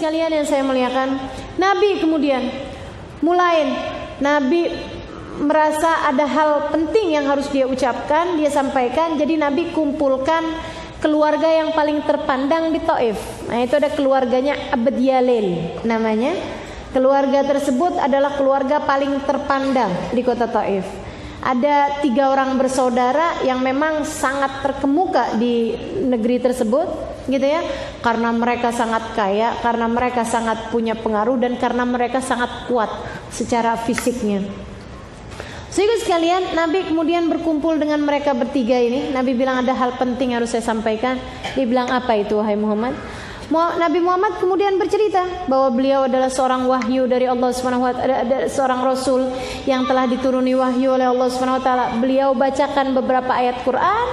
sekalian yang saya muliakan, Nabi kemudian Nabi merasa ada hal penting yang harus dia ucapkan, dia sampaikan. Jadi Nabi kumpulkan keluarga yang paling terpandang di Taif. Nah, itu ada keluarganya Abd Yalil namanya. Keluarga tersebut adalah keluarga paling terpandang di kota Taif. Ada 3 orang bersaudara yang memang sangat terkemuka di negeri tersebut, gitu ya, karena mereka sangat kaya, karena mereka sangat punya pengaruh, dan karena mereka sangat kuat secara fisiknya. Sehingga sekalian, Nabi kemudian berkumpul dengan mereka bertiga ini. Nabi bilang ada hal penting harus saya sampaikan. Dia bilang, apa itu wahai Muhammad? Nabi Muhammad kemudian bercerita bahwa beliau adalah seorang wahyu dari Allah Subhanahu wa taala, seorang rasul yang telah dituruni wahyu oleh Allah Subhanahu wa taala. Beliau bacakan beberapa ayat Quran.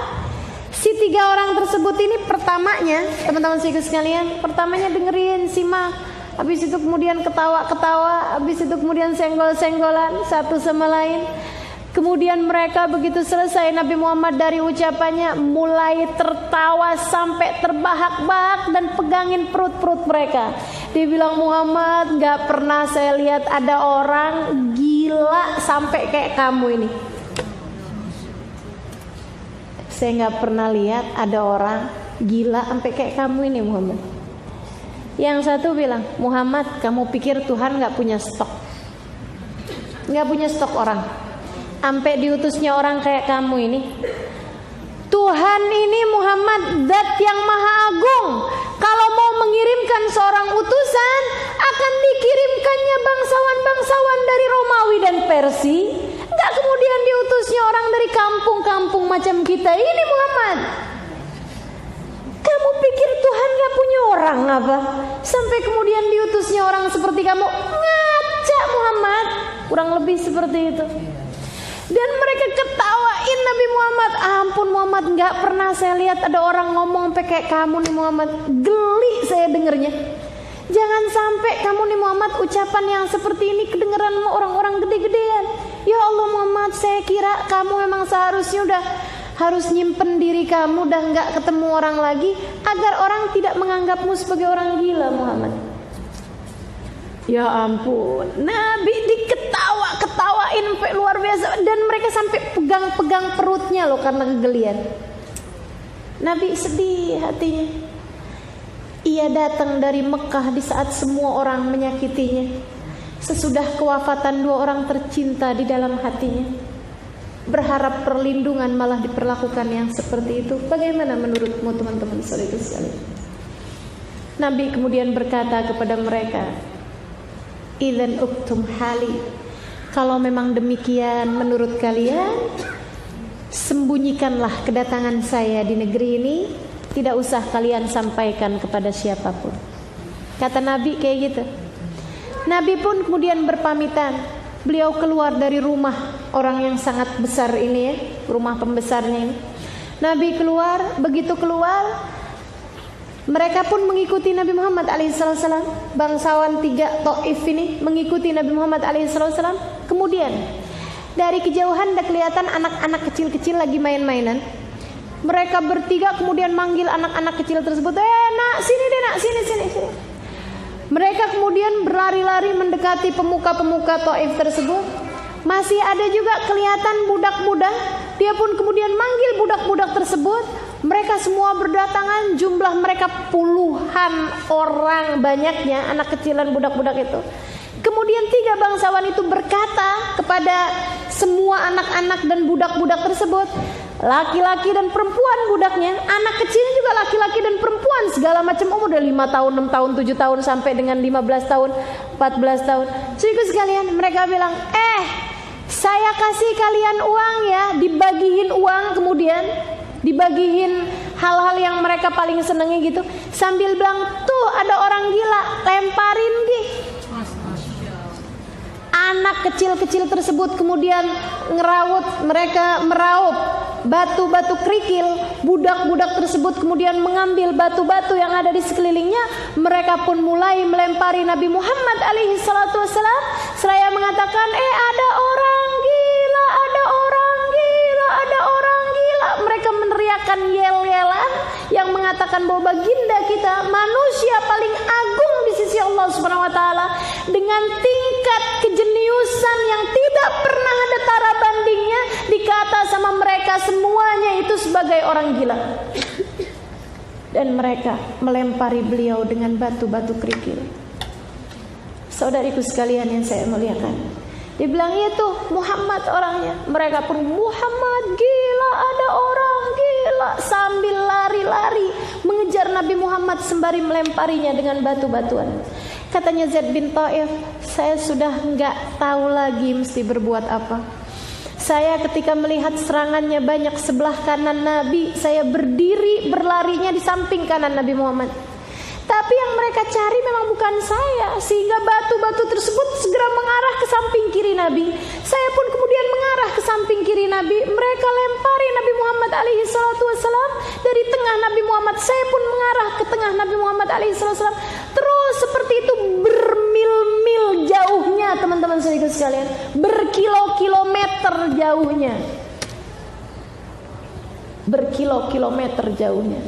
Si 3 orang tersebut ini pertamanya, teman-teman sekalian, pertamanya dengerin, simak. Habis itu kemudian ketawa-ketawa, habis itu kemudian senggol-senggolan satu sama lain. Kemudian mereka begitu selesai Nabi Muhammad dari ucapannya, mulai tertawa sampai terbahak-bahak dan pegangin perut-perut mereka. Dia bilang, Muhammad, gak pernah saya lihat ada orang gila sampai kayak kamu ini. Saya gak pernah lihat ada orang gila sampai kayak kamu ini, Muhammad. Yang satu bilang, Muhammad, kamu pikir Tuhan gak punya stok? Gak punya stok orang sampai diutusnya orang kayak kamu ini. Tuhan ini Muhammad, zat yang maha agung, kalau mau mengirimkan seorang utusan, akan dikirimkannya bangsawan-bangsawan dari Romawi dan Persia. Enggak kemudian diutusnya orang dari kampung-kampung macam kita ini, Muhammad. Kamu pikir Tuhan gak punya orang apa? Sampai kemudian diutusnya orang seperti kamu. Ngaca, Muhammad. Kurang lebih seperti itu. Dan mereka ketawain Nabi Muhammad. Ampun Muhammad, gak pernah saya lihat ada orang ngomong sampai kayak kamu nih Muhammad. Geli saya dengernya. Jangan sampai kamu nih Muhammad ucapan yang seperti ini kedengeran orang-orang gede-gedean. Ya Allah Muhammad, saya kira kamu memang seharusnya udah harus nyimpen diri kamu, udah gak ketemu orang lagi, agar orang tidak menganggapmu sebagai orang gila, Muhammad. Ya ampun, Nabi diketawain sampai luar biasa, dan mereka sampai pegang-pegang perutnya loh karena kegelian. Nabi sedih hatinya. Ia datang dari Mekah di saat semua orang menyakitinya, sesudah kewafatan 2 orang tercinta di dalam hatinya. Berharap perlindungan malah diperlakukan yang seperti itu. Bagaimana menurutmu teman-teman saudara sekalian? Nabi kemudian berkata kepada mereka, idzan uktum hali, kalau memang demikian menurut kalian, sembunyikanlah kedatangan saya di negeri ini, tidak usah kalian sampaikan kepada siapapun. Kata Nabi kayak gitu. Nabi pun kemudian berpamitan. Beliau keluar dari rumah orang yang sangat besar ini ya, rumah pembesarnya ini. Nabi keluar, begitu keluar, mereka pun mengikuti Nabi Muhammad alaihissalam. Bangsawan 3 Taif ini mengikuti Nabi Muhammad alaihissalam. Kemudian dari kejauhan ada kelihatan anak-anak kecil-kecil lagi main-mainan. Mereka bertiga kemudian manggil anak-anak kecil tersebut, nak sini deh nak, sini. Mereka kemudian berlari-lari mendekati pemuka-pemuka Taif tersebut. Masih ada juga kelihatan budak-budak. Dia pun kemudian manggil budak-budak tersebut. Mereka semua berdatangan, jumlah mereka puluhan orang banyaknya, anak kecil dan budak-budak itu. Kemudian 3 bangsawan itu berkata kepada semua anak-anak dan budak-budak tersebut, laki-laki dan perempuan budaknya, anak kecilnya juga laki-laki dan perempuan, segala macam umur dari 5 tahun, 6 tahun, 7 tahun sampai dengan 15 tahun, 14 tahun. Saudara sekalian, mereka bilang, saya kasih kalian uang ya, dibagiin uang, kemudian dibagiin hal-hal yang mereka paling senangi gitu, sambil bilang, tuh ada orang gila, lemparin gih. Anak kecil-kecil tersebut kemudian mereka meraup batu-batu kerikil. Budak-budak tersebut kemudian mengambil batu-batu yang ada di sekelilingnya. Mereka pun mulai melempari Nabi Muhammad alaihi salatu wassalam, seraya mengatakan, ada orang gila, ada orang gila, ada orang gila. Mereka meneriakkan yel-yelan yang mengatakan bahwa baginda kita manusia paling agung di sisi dengan tingkat kejeniusan yang tidak pernah ada tara bandingnya, dikata sama mereka semuanya itu sebagai orang gila. Dan mereka melempari beliau dengan batu-batu kerikil. Saudariku sekalian yang saya muliakan, dibilang itu Muhammad orangnya. Mereka pun, Muhammad gila, ada orang gila, sambil lari-lari mengejar Nabi Muhammad sembari melemparinya dengan batu-batuan. Katanya Zaid bin Thaif, saya sudah enggak tahu lagi mesti berbuat apa. Saya ketika melihat serangannya banyak sebelah kanan Nabi, saya berdiri berlarinya di samping kanan Nabi Muhammad. Tapi yang mereka cari memang bukan saya, sehingga batu-batu tersebut segera mengarah ke samping kiri Nabi. Saya pun kemudian mengarah ke samping kiri Nabi. Mereka lempari Nabi Muhammad alaihi salatu wassalam dari tengah Nabi Muhammad. Saya pun mengarah ke tengah Nabi Muhammad alaihi salatu wassalam. Terus seperti itu bermil-mil jauhnya, teman-teman saudara sekalian, berkilo-kilometer jauhnya, berkilo-kilometer jauhnya,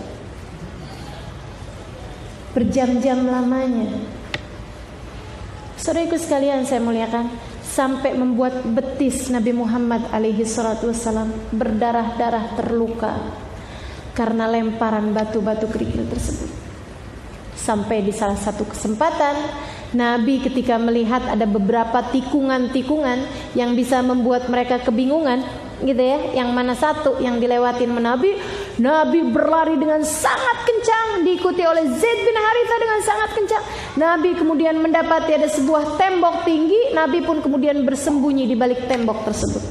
berjam-jam lamanya. Saudaraku sekalian saya muliakan, sampai membuat betis Nabi Muhammad alaihi salatu wassalam berdarah-darah, terluka karena lemparan batu-batu kerikil tersebut. Sampai di salah satu kesempatan Nabi ketika melihat ada beberapa tikungan-tikungan yang bisa membuat mereka kebingungan gitu ya, yang mana satu yang dilewatin Nabi berlari dengan sangat kencang, diikuti oleh Zaid bin Harithah dengan sangat kencang. Nabi kemudian mendapati ada sebuah tembok tinggi, Nabi pun kemudian bersembunyi di balik tembok tersebut.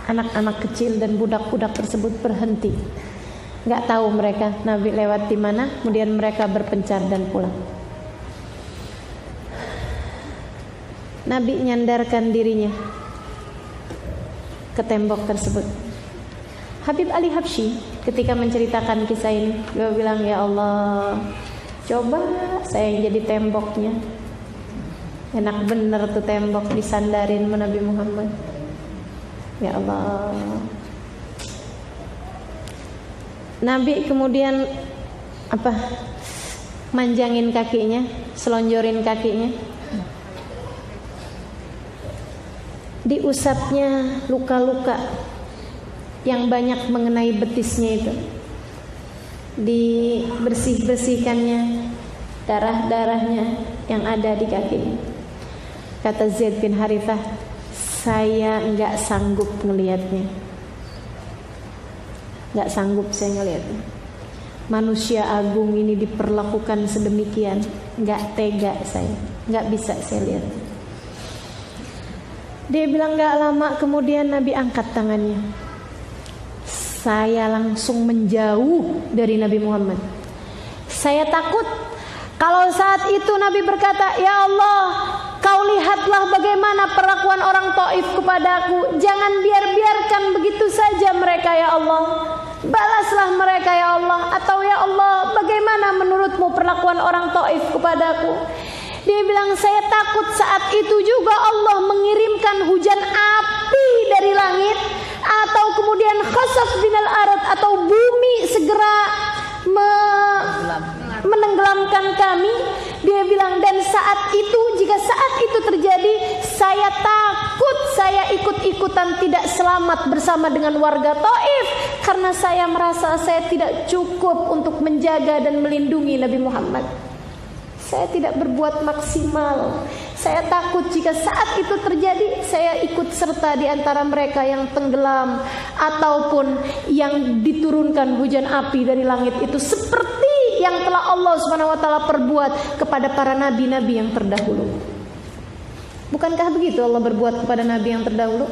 Anak-anak kecil dan budak-budak tersebut berhenti, nggak tahu mereka Nabi lewat di mana. Kemudian mereka berpencar dan pulang. Nabi nyandarkan dirinya ke tembok tersebut. Habib Ali Habsyi ketika menceritakan kisah ini, dia bilang, ya Allah, coba saya yang jadi temboknya. Enak bener tuh tembok disandarin sama Nabi Muhammad. Ya Allah. Nabi kemudian manjangin kakinya, selonjorin kakinya, diusapnya luka-luka yang banyak mengenai betisnya itu, dibersih-bersihkannya darah-darahnya yang ada di kakinya. Kata Zaid bin Harithah, saya enggak sanggup ngelihatnya, enggak sanggup saya ngelihatnya. Manusia agung ini diperlakukan sedemikian, enggak tega saya, enggak bisa saya lihat. Dia bilang gak lama kemudian Nabi angkat tangannya. Saya langsung menjauh dari Nabi Muhammad. Saya takut kalau saat itu Nabi berkata, ya Allah, kau lihatlah bagaimana perlakuan orang Taif kepadaku. Jangan biarkan begitu saja mereka ya Allah. Balaslah mereka ya Allah. Atau ya Allah, bagaimana menurutmu perlakuan orang Taif kepadaku? Dia bilang, saya takut saat itu juga Allah mengirimkan hujan api dari langit, atau kemudian khasaf binal arad, atau bumi segera menenggelamkan kami. Dia bilang, dan saat itu, jika saat itu terjadi, saya takut saya ikut-ikutan tidak selamat bersama dengan warga Taif, karena saya merasa saya tidak cukup untuk menjaga dan melindungi Nabi Muhammad. Saya tidak berbuat maksimal. Saya takut jika saat itu terjadi, saya ikut serta di antara mereka yang tenggelam, ataupun yang diturunkan hujan api dari langit itu, seperti yang telah Allah Subhanahu wa taala perbuat kepada para nabi-nabi yang terdahulu. Bukankah begitu Allah berbuat kepada nabi yang terdahulu?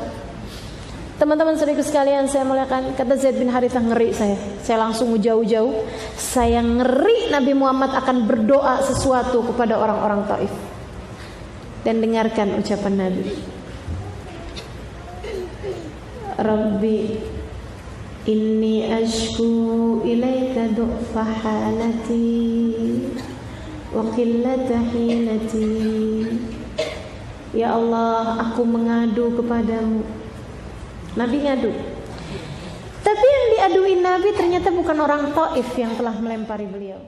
Teman-teman saudaraku sekalian saya muliakan, kata Zaid bin Harithah, ngeri saya langsung jauh-jauh. Saya ngeri Nabi Muhammad akan berdoa sesuatu kepada orang-orang Taif. Dan dengarkan ucapan Nabi, Rabbi inni ashku ilaika du'fa halati wa qillata hilati. Ya Allah, aku mengadu kepadamu. Nabi ngadu, tapi yang diaduin Nabi ternyata bukan orang Taif yang telah melempari beliau.